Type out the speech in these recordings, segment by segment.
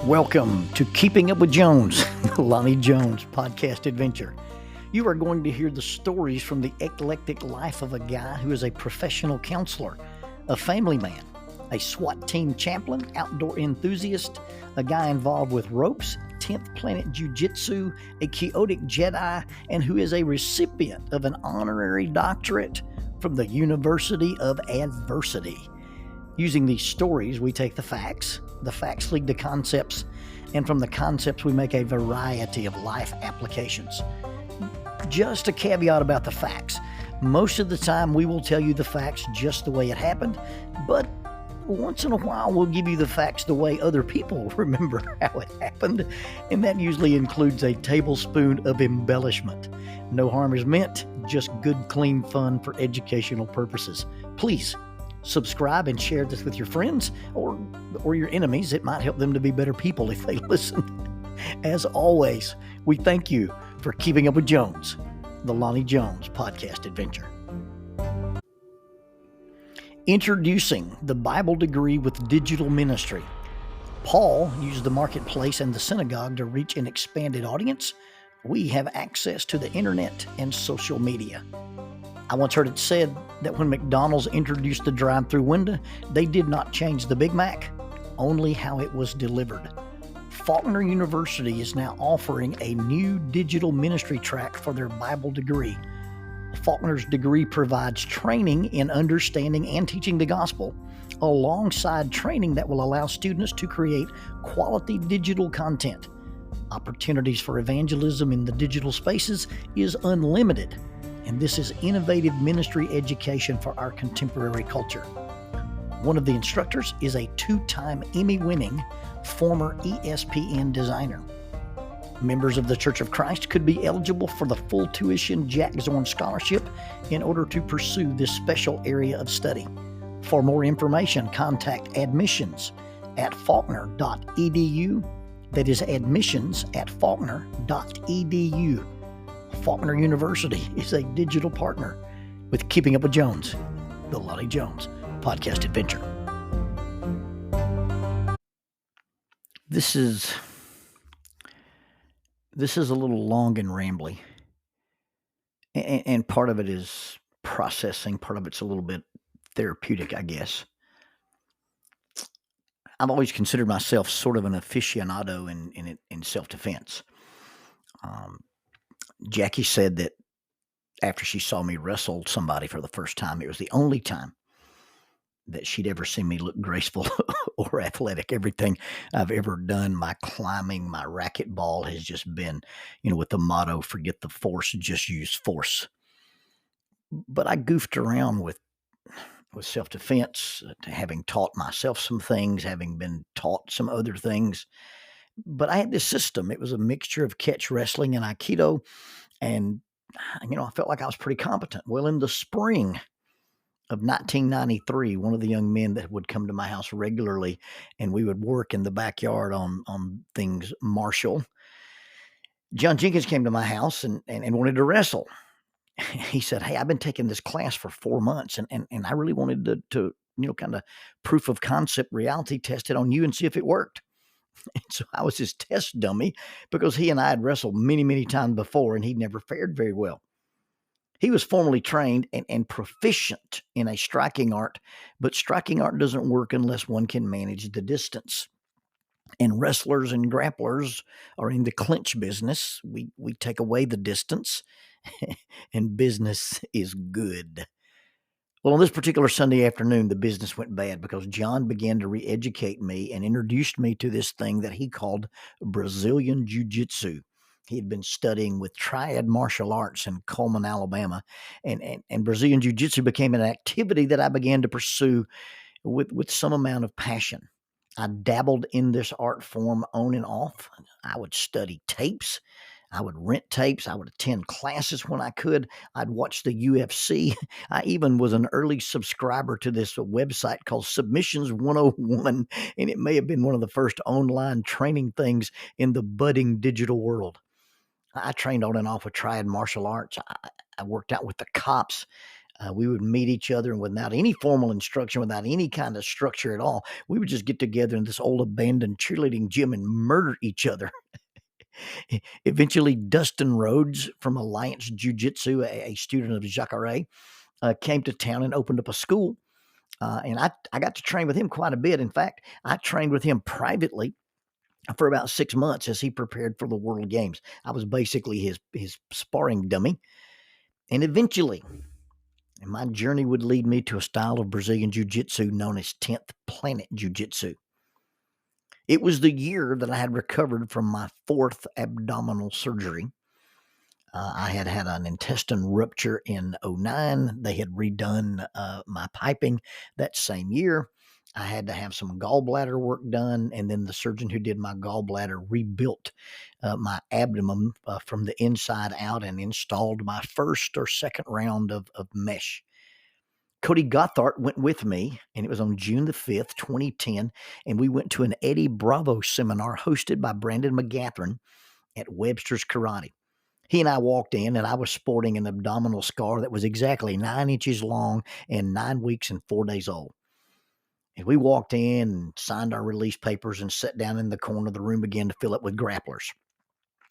Welcome to Keeping Up with Jones, the Lonnie Jones podcast adventure. You are going to hear the stories from the eclectic life of a guy who is a professional counselor, a family man, a SWAT team chaplain, outdoor enthusiast, a guy involved with ropes, 10th Planet Jiu-jitsu, a chaotic Jedi, and who is a recipient of an honorary doctorate from the University of Adversity. Using these stories, we take the facts lead to concepts, and from the concepts we make a variety of life applications. Just a caveat about the facts. Most of the time we will tell you the facts just the way it happened, but once in a while we'll give you the facts the way other people remember how it happened, and that usually includes a tablespoon of embellishment. No harm is meant, just good, clean fun for educational purposes. Please subscribe and share this with your friends or your enemies. It might help them to be better people if they listen. As always, we thank you for keeping up with Jones, the Lonnie Jones podcast adventure. Introducing the Bible degree with digital ministry. Paul used the marketplace and the synagogue to reach an expanded audience. We have access to the internet and social media. I once heard it said that when McDonald's introduced the drive-through window, they did not change the Big Mac, only how it was delivered. Faulkner University is now offering a new digital ministry track for their Bible degree. Faulkner's degree provides training in understanding and teaching the gospel, alongside training that will allow students to create quality digital content. Opportunities for evangelism in the digital spaces is unlimited, and this is innovative ministry education for our contemporary culture. One of the instructors is a 2-time Emmy-winning former ESPN designer. Members of the Church of Christ could be eligible for the full tuition Jack Zorn Scholarship in order to pursue this special area of study. For more information, contact admissions at faulkner.edu. That is admissions at faulkner.edu. Faulkner University is a digital partner with Keeping Up with Jones, the Lonnie Jones podcast adventure. This is a little long and rambly, and part of it is processing, part of it's a little bit therapeutic, I guess. I've always considered myself sort of an aficionado in self-defense. Jackie said that after she saw me wrestle somebody for the first time, it was the only time that she'd ever seen me look graceful or athletic. Everything I've ever done, my climbing, my racquetball has just been, with the motto, forget the force, just use force. But I goofed around with self-defense, having taught myself some things, having been taught some other things. But I had this system. It was a mixture of catch wrestling and Aikido. And, I felt like I was pretty competent. Well, in the spring of 1993, one of the young men that would come to my house regularly, and we would work in the backyard on things martial, John Jenkins came to my house and wanted to wrestle. He said, "Hey, I've been taking this class for 4 months, and I really wanted to kind of proof of concept reality test it on you and see if it worked." And so I was his test dummy because he and I had wrestled many, many times before, and he'd never fared very well. He was formally trained and proficient in a striking art, but striking art doesn't work unless one can manage the distance. And wrestlers and grapplers are in the clinch business. We take away the distance, and business is good. Well, on this particular Sunday afternoon, the business went bad because John began to re-educate me and introduced me to this thing that he called Brazilian Jiu-jitsu. He had been studying with Triad Martial Arts in Cullman, Alabama, and Brazilian Jiu-jitsu became an activity that I began to pursue with some amount of passion. I dabbled in this art form on and off. I would study tapes. I would rent tapes. I would attend classes when I could. I'd watch the UFC. I even was an early subscriber to this website called Submissions 101, and it may have been one of the first online training things in the budding digital world. I trained on and off with Triad Martial Arts. I worked out with the cops. We would meet each other, and without any formal instruction, without any kind of structure at all, we would just get together in this old abandoned cheerleading gym and murder each other. Eventually, Dustin Rhodes from Alliance Jiu-Jitsu, a student of Jacare, came to town and opened up a school. And I got to train with him quite a bit. In fact, I trained with him privately for about 6 months as he prepared for the World Games. I was basically his sparring dummy. And eventually, my journey would lead me to a style of Brazilian Jiu-Jitsu known as 10th Planet Jiu-Jitsu. It was the year that I had recovered from my 4th abdominal surgery. I had had an intestine rupture in 2009. They had redone my piping that same year. I had to have some gallbladder work done, and then the surgeon who did my gallbladder rebuilt my abdomen from the inside out and installed my first or second round of mesh. Cody Gothard went with me, and it was on June the 5th, 2010, and we went to an Eddie Bravo seminar hosted by Brandon McGathern at Webster's Karate. He and I walked in, and I was sporting an abdominal scar that was exactly 9 inches long and 9 weeks and 4 days old. And we walked in and signed our release papers and sat down in the corner of the room again to fill it with grapplers.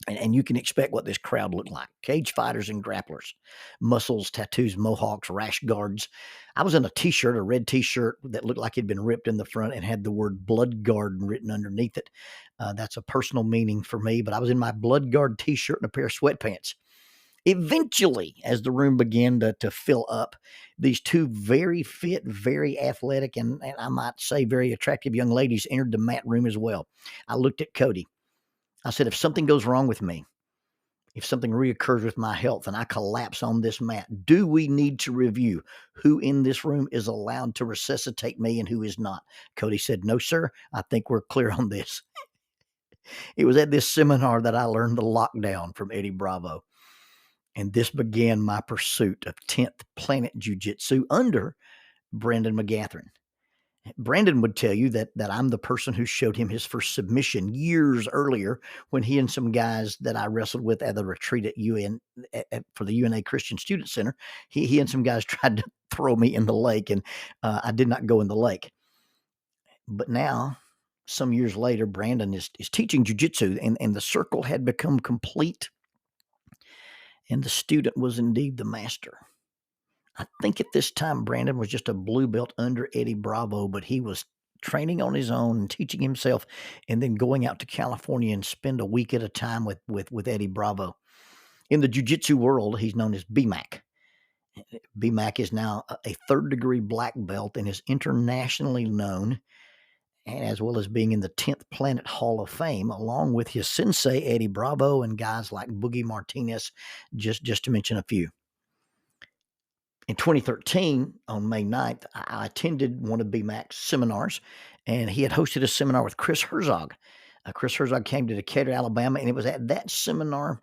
And you can expect what this crowd looked like. Cage fighters and grapplers. Muscles, tattoos, mohawks, rash guards. I was in a t-shirt, a red t-shirt that looked like it had been ripped in the front and had the word Blood Guard written underneath it. That's a personal meaning for me, but I was in my Blood Guard t-shirt and a pair of sweatpants. Eventually, as the room began to fill up, these two very fit, very athletic, and I might say very attractive young ladies entered the mat room as well. I looked at Cody. I said, if something goes wrong with me, if something reoccurs with my health and I collapse on this mat, do we need to review who in this room is allowed to resuscitate me and who is not? Cody said, no, sir. I think we're clear on this. It was at this seminar that I learned the lockdown from Eddie Bravo. And this began my pursuit of 10th Planet Jiu-Jitsu under Brandon McGathern. Brandon would tell you that I'm the person who showed him his first submission years earlier when he and some guys that I wrestled with at the retreat for the UNA Christian Student Center, he and some guys tried to throw me in the lake, and I did not go in the lake. But now, some years later, Brandon is teaching jiu-jitsu, and the circle had become complete, and the student was indeed the master. I think at this time, Brandon was just a blue belt under Eddie Bravo, but he was training on his own and teaching himself and then going out to California and spend a week at a time with Eddie Bravo. In the jiu-jitsu world, he's known as BMAC. BMAC is now a 3rd degree black belt and is internationally known, and as well as being in the 10th Planet Hall of Fame, along with his sensei, Eddie Bravo, and guys like Boogie Martinez, just to mention a few. In 2013, on May 9th, I attended one of BMAC's seminars, and he had hosted a seminar with Chris Herzog. Chris Herzog came to Decatur, Alabama, and it was at that seminar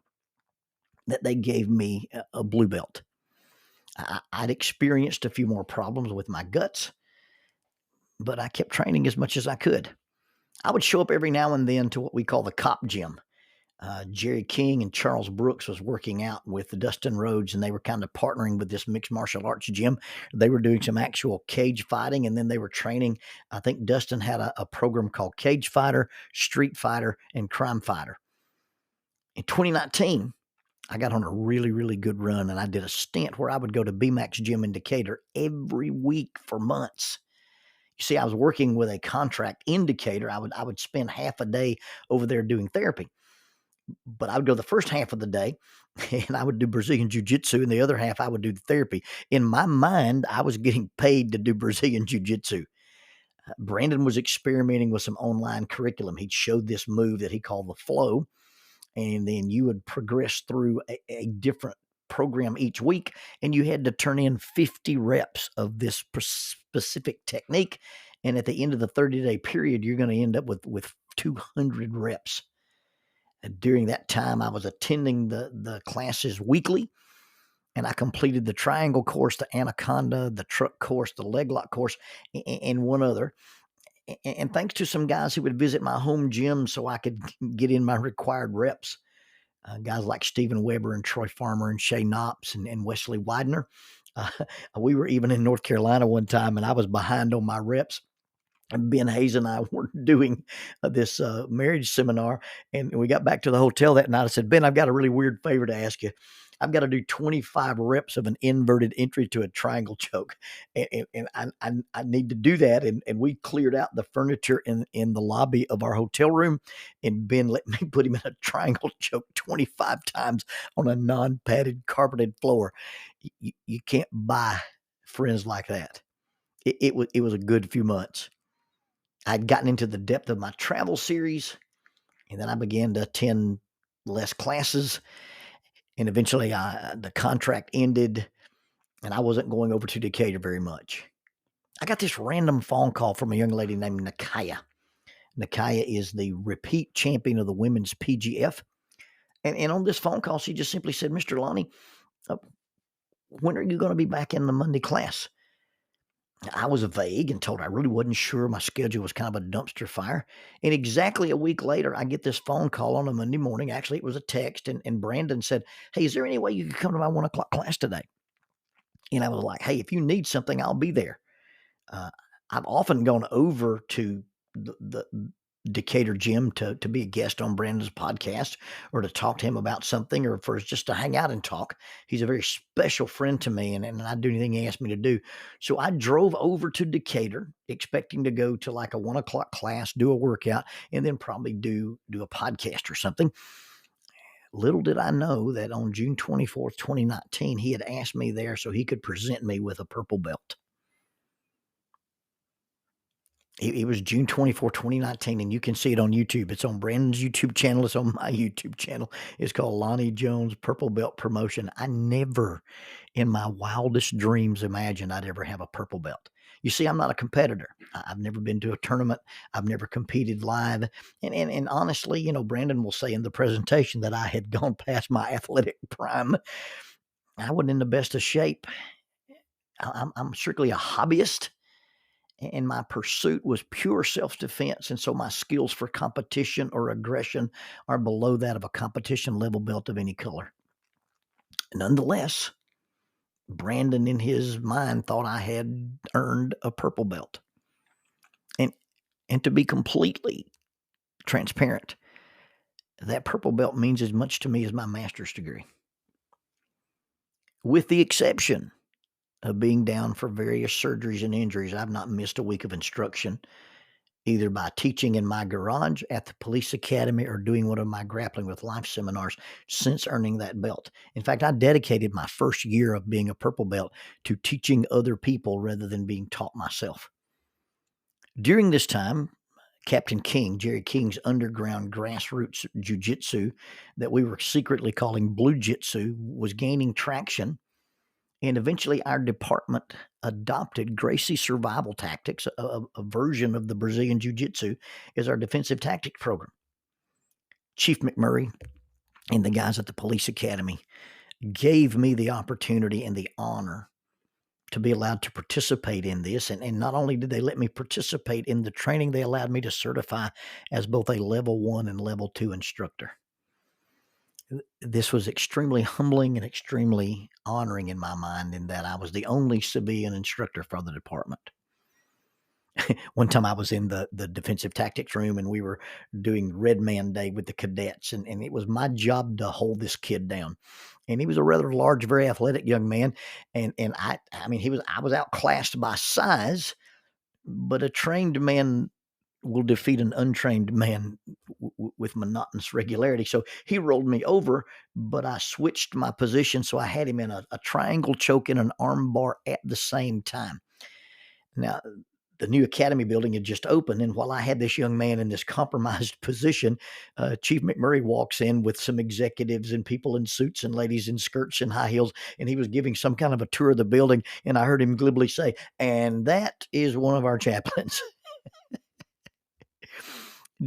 that they gave me a blue belt. I'd experienced a few more problems with my guts, but I kept training as much as I could. I would show up every now and then to what we call the cop gym. Jerry King and Charles Brooks was working out with Dustin Rhodes, and they were kind of partnering with this mixed martial arts gym. They were doing some actual cage fighting, and then they were training. I think Dustin had a program called Cage Fighter, Street Fighter, and Crime Fighter. In 2019, I got on a really, really good run, and I did a stint where I would go to BMAC's gym in Decatur every week for months. You see, I was working with a contract in Decatur. I would spend half a day over there doing therapy. But I would go the first half of the day and I would do Brazilian Jiu-Jitsu, and the other half I would do the therapy. In my mind, I was getting paid to do Brazilian Jiu-Jitsu. Brandon was experimenting with some online curriculum. He'd showed this move that he called the flow, and then you would progress through a different program each week, and you had to turn in 50 reps of this specific technique. And at the end of the 30-day period, you're going to end up with 200 reps. During that time, I was attending the classes weekly, and I completed the triangle course, the anaconda, the truck course, the leg lock course, and one other. And thanks to some guys who would visit my home gym so I could get in my required reps, guys like Stephen Weber and Troy Farmer and Shay Knops and Wesley Widener, Uh, we were even in North Carolina one time, and I was behind on my reps. And Ben Hayes and I were doing this marriage seminar, and we got back to the hotel that night. I said, Ben, I've got a really weird favor to ask you. I've got to do 25 reps of an inverted entry to a triangle choke, and I need to do that. And we cleared out the furniture in the lobby of our hotel room, and Ben let me put him in a triangle choke 25 times on a non-padded carpeted floor. You can't buy friends like that. It was a good few months. I'd gotten into the depth of my travel series, and then I began to attend less classes, and eventually the contract ended, and I wasn't going over to Decatur very much. I got this random phone call from a young lady named Nakaya. Nakaya is the repeat champion of the women's PGF, and on this phone call, she just simply said, Mr. Lonnie, when are you going to be back in the Monday class? I was vague and told her I really wasn't sure. My schedule was kind of a dumpster fire. And exactly a week later, I get this phone call on a Monday morning. Actually, it was a text, and Brandon said, hey, is there any way you could come to my 1 o'clock class today? And I was like, hey, if you need something, I'll be there. I've often gone over to the Decatur gym to be a guest on Brandon's podcast, or to talk to him about something, or for just to hang out and talk. He's a very special friend to me, and I'd do anything he asked me to do. So I drove over to Decatur expecting to go to like a 1 o'clock class, do a workout, and then probably do a podcast or something. Little did I know that on June 24th, 2019, he had asked me there so he could present me with a purple belt. It was June 24, 2019, and you can see it on YouTube. It's on Brandon's YouTube channel. It's on my YouTube channel. It's called Lonnie Jones Purple Belt Promotion. I never in my wildest dreams imagined I'd ever have a purple belt. You see, I'm not a competitor. I've never been to a tournament. I've never competed live. And honestly, Brandon will say in the presentation that I had gone past my athletic prime. I wasn't in the best of shape. I'm strictly a hobbyist, and my pursuit was pure self-defense, and so my skills for competition or aggression are below that of a competition level belt of any color. Nonetheless, Brandon in his mind thought I had earned a purple belt. And to be completely transparent, that purple belt means as much to me as my master's degree, with the exception of being down for various surgeries and injuries. I've not missed a week of instruction, either by teaching in my garage, at the police academy, or doing one of my Grappling With Life seminars since earning that belt. In fact, I dedicated my first year of being a purple belt to teaching other people rather than being taught myself. During this time, Captain King, Jerry King's underground grassroots jiu-jitsu that we were secretly calling Blue Jitsu, was gaining traction. And eventually our department adopted Gracie Survival Tactics, a version of the Brazilian Jiu-jitsu, as our defensive tactics program. Chief McMurray and the guys at the police academy gave me the opportunity and the honor to be allowed to participate in this. And not only did they let me participate in the training, they allowed me to certify as both a level 1 and level 2 instructor. This was extremely humbling and extremely honoring in my mind, in that I was the only civilian instructor for the department. One time I was in the defensive tactics room, and we were doing Red Man Day with the cadets, and it was my job to hold this kid down. And he was a rather large, very athletic young man, and I was outclassed by size, but a trained man will defeat an untrained man with monotonous regularity. So he rolled me over, but I switched my position, so I had him in a triangle choke and an arm bar at the same time. Now, the new academy building had just opened, and while I had this young man in this compromised position, Chief McMurray walks in with some executives and people in suits and ladies in skirts and high heels, and he was giving some kind of a tour of the building, and I heard him glibly say, "And that is one of our chaplains."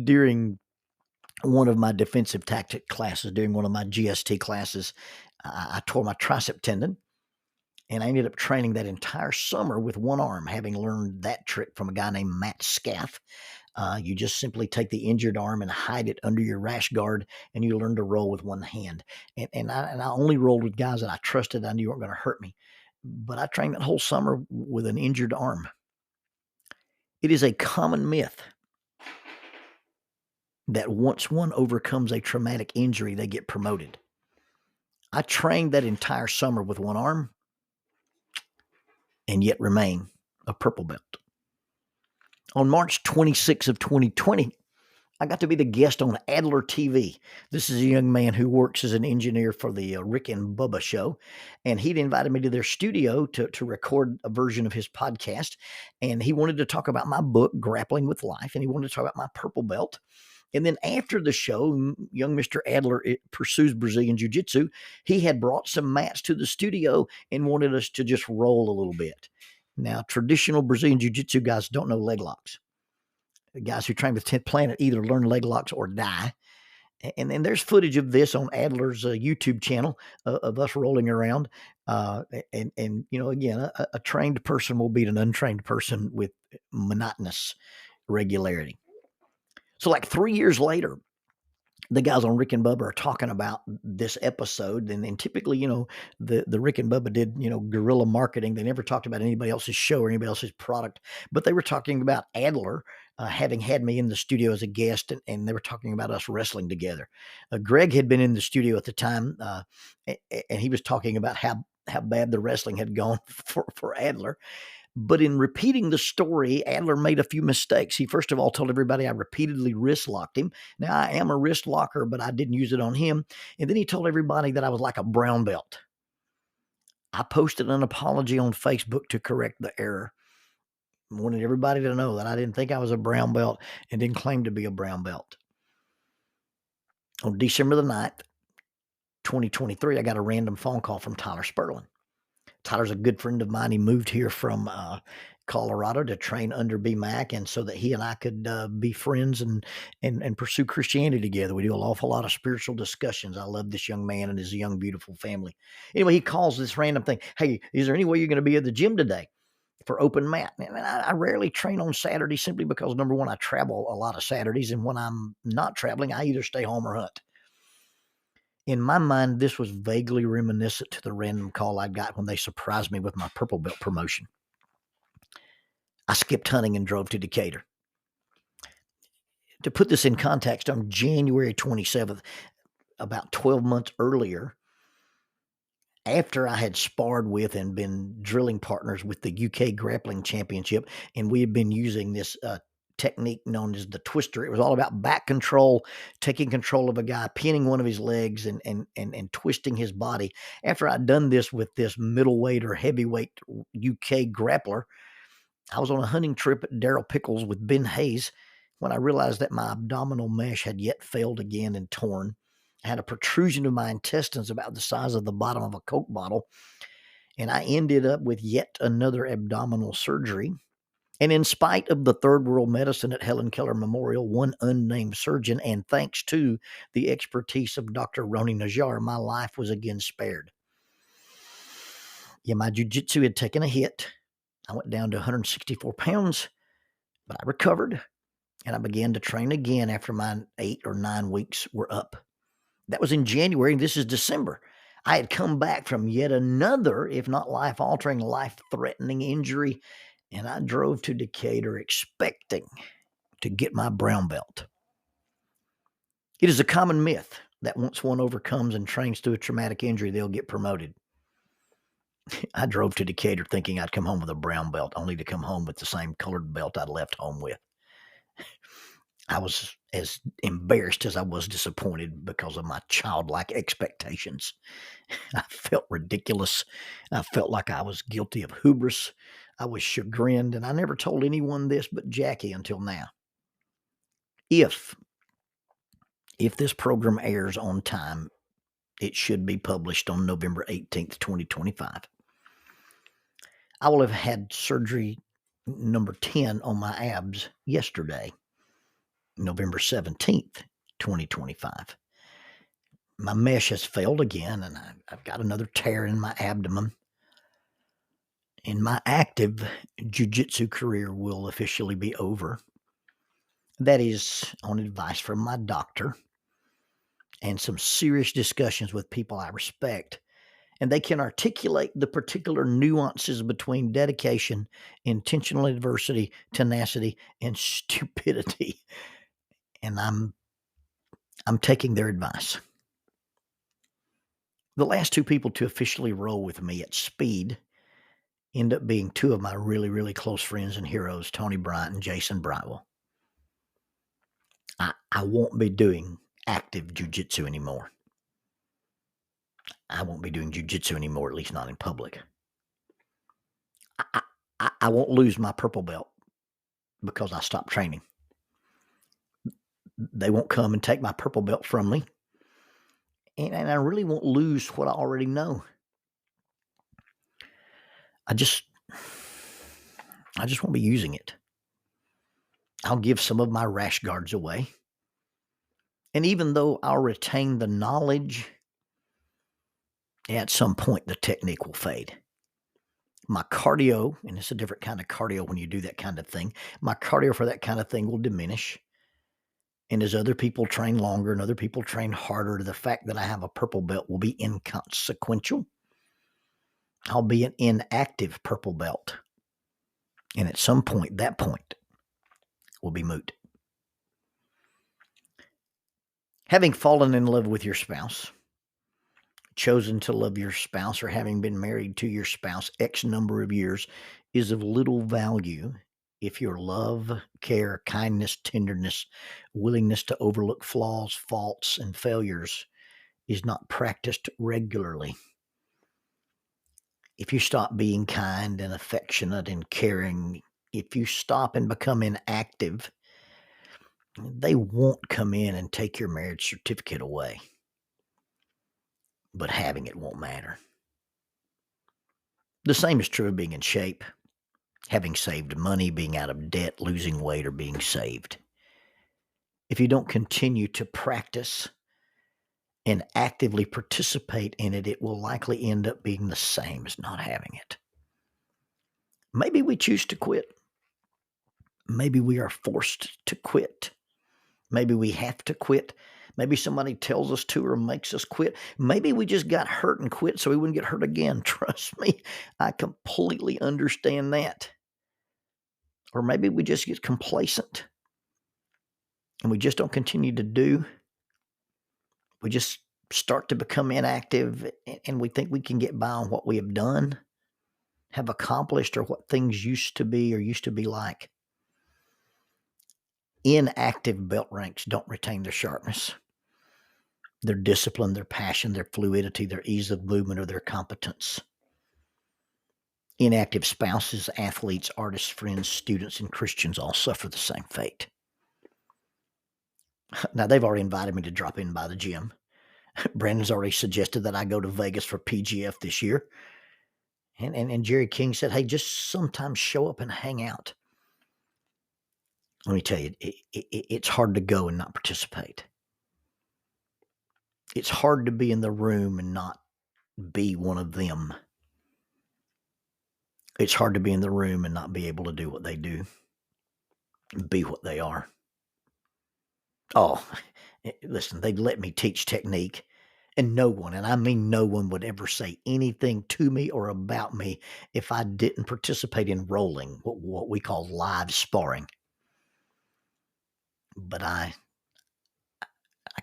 During one of my defensive tactic classes, during one of my GST classes, I tore my tricep tendon, and I ended up training that entire summer with one arm, having learned that trick from a guy named Matt Scaff. You just simply take the injured arm and hide it under your rash guard, and you learn to roll with one hand. And I only rolled with guys that I trusted, I knew weren't going to hurt me. but I trained that whole summer with an injured arm. It is a common myth that once one overcomes a traumatic injury, they get promoted. I trained that entire summer with one arm and yet remain a purple belt. On March 26th of 2020, I got to be the guest on Adler TV. This is a young man who works as an engineer for the Rick and Bubba show, and he'd invited me to their studio to record a version of his podcast, and he wanted to talk about my book, Grappling With Life, and he wanted to talk about my purple belt. And then after the show, young Mr. Adler pursues Brazilian Jiu-jitsu. He had brought some mats to the studio and wanted us to just roll a little bit. Now, traditional Brazilian Jiu-jitsu guys don't know leg locks. The guys who train with 10th Planet either learn leg locks or die. And then there's footage of this on Adler's YouTube channel of us rolling around. And again, a trained person will beat an untrained person with monotonous regularity. So like 3 years later, the guys on Rick and Bubba are talking about this episode. And typically, the Rick and Bubba did, guerrilla marketing. They never talked about anybody else's show or anybody else's product, but they were talking about Adler having had me in the studio as a guest, and they were talking about us wrestling together. Greg had been in the studio at the time, and he was talking about how bad the wrestling had gone for Adler. But in repeating the story, Adler made a few mistakes. He first of all told everybody I repeatedly wrist locked him. Now, I am a wrist locker, but I didn't use it on him. And then he told everybody that I was like a brown belt. I posted an apology on Facebook to correct the error. I wanted everybody to know that I didn't think I was a brown belt and didn't claim to be a brown belt. On December the 9th, 2023, I got a random phone call from Tyler Sperlin. Tyler's a good friend of mine. He moved here from Colorado to train under B Mac, and so that he and I could be friends and pursue Christianity together. We do an awful lot of spiritual discussions. I love this young man and his young, beautiful family. Anyway, he calls this random thing. Hey, is there any way you're going to be at the gym today for open mat? And I rarely train on Saturday simply because, number one, I travel a lot of Saturdays, and when I'm not traveling, I either stay home or hunt. In my mind, this was vaguely reminiscent to the random call I got when they surprised me with my purple belt promotion. I skipped hunting and drove to Decatur. To put this in context, on January 27th, about 12 months earlier, after I had sparred with and been drilling partners with the UK Grappling Championship, and we had been using this technique known as the twister. It was all about back control, taking control of a guy, pinning one of his legs and twisting his body. After I'd done this with this middleweight or heavyweight UK grappler, I was on a hunting trip at Daryl Pickles with Ben Hayes when I realized that my abdominal mesh had yet failed again and torn. I had a protrusion of my intestines about the size of the bottom of a Coke bottle, and I ended up with yet another abdominal surgery. And in spite of the third world medicine at Helen Keller Memorial, one unnamed surgeon, and thanks to the expertise of Dr. Roni Najjar, my life was again spared. Yeah, my jiu-jitsu had taken a hit. I went down to 164 pounds, but I recovered, and I began to train again after my 8 or 9 weeks were up. That was in January, and this is December. I had come back from yet another, if not life-altering, life-threatening injury, and I drove to Decatur expecting to get my brown belt. It is a common myth that once one overcomes and trains through a traumatic injury, they'll get promoted. I drove to Decatur thinking I'd come home with a brown belt, only to come home with the same colored belt I'd left home with. I was as embarrassed as I was disappointed because of my childlike expectations. I felt ridiculous. I felt like I was guilty of hubris. I was chagrined, and I never told anyone this but Jackie until now. If this program airs on time, it should be published on November 18th, 2025. I will have had surgery number 10 on my abs yesterday, November 17th, 2025. My mesh has failed again, and I've got another tear in my abdomen. And my active jiu-jitsu career will officially be over. That is on advice from my doctor and some serious discussions with people I respect and they can articulate the particular nuances between dedication, intentional adversity, tenacity, and stupidity. And I'm taking their advice. The last two people to officially roll with me at speed end up being two of my really, really close friends and heroes, Tony Bryant and Jason Brightwell. I won't be doing active jiu-jitsu anymore. I won't be doing jiu-jitsu anymore, at least not in public. I won't lose my purple belt because I stopped training. They won't come and take my purple belt from me. And I really won't lose what I already know. I just won't be using it. I'll give some of my rash guards away. And even though I'll retain the knowledge, at some point the technique will fade. My cardio, and it's a different kind of cardio when you do that kind of thing, my cardio for that kind of thing will diminish. And as other people train longer and other people train harder, the fact that I have a purple belt will be inconsequential. I'll be an inactive purple belt. And at some point, that point will be moot. Having fallen in love with your spouse, chosen to love your spouse, or having been married to your spouse X number of years is of little value if your love, care, kindness, tenderness, willingness to overlook flaws, faults, and failures is not practiced regularly. If you stop being kind and affectionate and caring, if you stop and become inactive, they won't come in and take your marriage certificate away. But having it won't matter. The same is true of being in shape, having saved money, being out of debt, losing weight, or being saved. If you don't continue to practice and actively participate in it, it will likely end up being the same as not having it. Maybe we choose to quit. Maybe we are forced to quit. Maybe we have to quit. Maybe somebody tells us to or makes us quit. Maybe we just got hurt and quit so we wouldn't get hurt again. Trust me, I completely understand that. Or maybe we just get complacent and we just don't continue to do. We just start to become inactive and we think we can get by on what we have done, have accomplished, or what things used to be or used to be like. Inactive belt ranks don't retain their sharpness, their discipline, their passion, their fluidity, their ease of movement, or their competence. Inactive spouses, athletes, artists, friends, students, and Christians all suffer the same fate. Now, they've already invited me to drop in by the gym. Brandon's already suggested that I go to Vegas for PGF this year. And Jerry King said, hey, just sometimes show up and hang out. Let me tell you, it's hard to go and not participate. It's hard to be in the room and not be one of them. It's hard to be in the room and not be able to do what they do, be what they are. Oh, listen, they let me teach technique, and no one, and I mean no one, would ever say anything to me or about me if I didn't participate in rolling, what we call live sparring. But I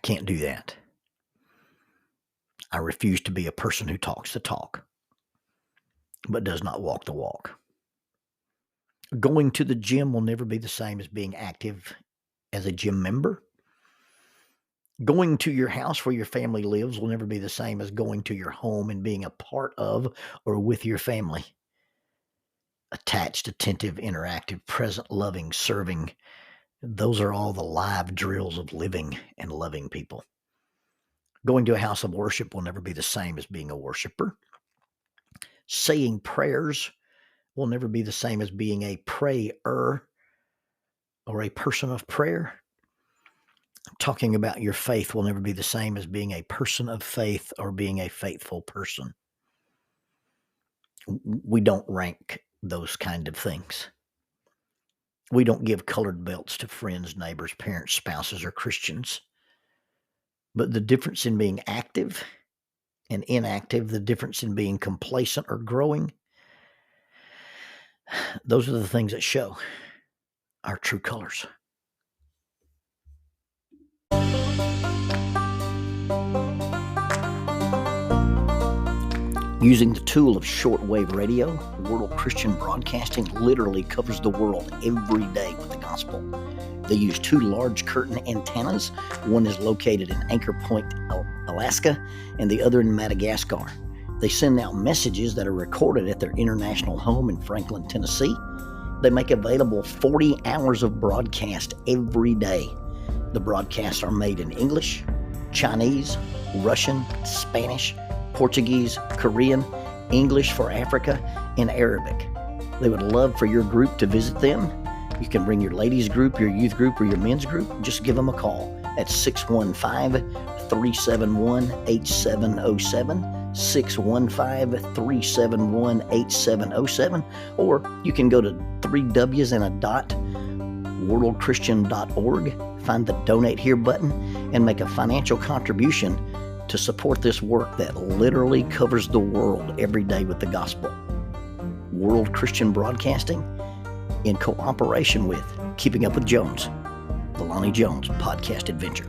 can't do that. I refuse to be a person who talks the talk, but does not walk the walk. Going to the gym will never be the same as being active as a gym member. Going to your house where your family lives will never be the same as going to your home and being a part of or with your family. Attached, attentive, interactive, present, loving, serving. Those are all the live drills of living and loving people. Going to a house of worship will never be the same as being a worshiper. Saying prayers will never be the same as being a prayer or a person of prayer. Talking about your faith will never be the same as being a person of faith or being a faithful person. We don't rank those kind of things. We don't give colored belts to friends, neighbors, parents, spouses, or Christians. But the difference in being active and inactive, the difference in being complacent or growing. Those are the things that show our true colors. Using the tool of shortwave radio, World Christian Broadcasting literally covers the world every day with the gospel. They use 2 large curtain antennas. One is located in Anchor Point, Alaska, and the other in Madagascar. They send out messages that are recorded at their international home in Franklin, Tennessee. They make available 40 hours of broadcast every day. The broadcasts are made in English, Chinese, Russian, Spanish, Portuguese, Korean, English for Africa, and Arabic. They would love for your group to visit them. You can bring your ladies group, your youth group, or your men's group. Just give them a call at 615-371-8707, 615-371-8707, or you can go to 3Ws and a dot, worldchristian.org, find the Donate Here button, and make a financial contribution to support this work that literally covers the world every day with the gospel. World Christian Broadcasting, in cooperation with Keeping Up with Jones, the Lonnie Jones podcast adventure.